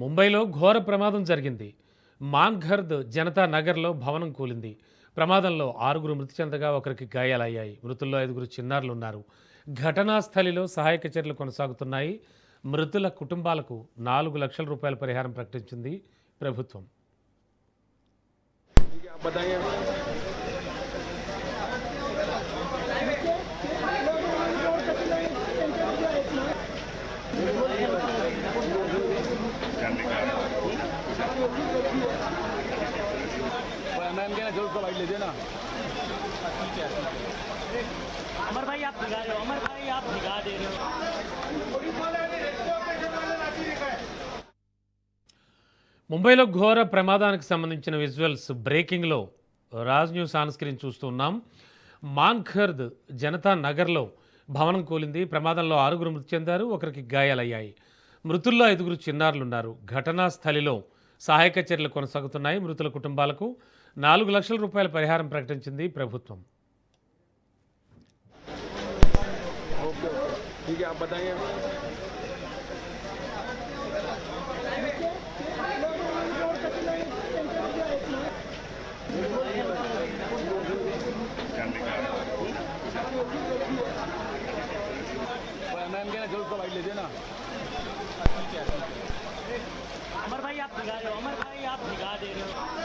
ముంబైలో ఘోర ప్రమాదం జరిగింది. మాన్ఘర్ద్ జనతా నగర్లో భవనం కూలింది. ప్రమాదంలో 6గురు మృతి చెందగా ఒకరికి గాయాలయ్యాయి. మృతుల్లో 5గురు చిన్నారులున్నారు. ఘటనా స్థలిలో సహాయక చర్యలు కొనసాగుతున్నాయి. మృతుల కుటుంబాలకు 4 లక్షల రూపాయల పరిహారం ప్రకటించింది ప్రభుత్వం. अमर भाई आप भिगा रहे हो, अमर भाई आप भिगा दे रहे हो। ముంబైలో ఘోర ప్రమాదానికి సంబంధించిన విజువల్స్ బ్రేకింగ్లో రాజ్ న్యూస్ ఆన్ స్క్రీన్ చూస్తున్నాం. మాన్ఘర్ద్ జనతా నగర్లో భవనం కూలింది. ప్రమాదంలో 6గురు మృతి చెందారు, ఒకరికి గాయాలయ్యాయి. మృతుల్లో 5గురు చిన్నారులున్నారు. ఘటనా స్థలిలో సహాయక చర్యలు కొనసాగుతున్నాయి. మృతుల కుటుంబాలకు 4 లక్షల రూపాయల పరిహారం ప్రకటించింది ప్రభుత్వం. ठीक है, आप बताइए। मैम क्या जल्द को लाइट लीजिए ना। अमर भाई आप भिगा रहे हो, अमर भाई आप भिगा दे रहे हो।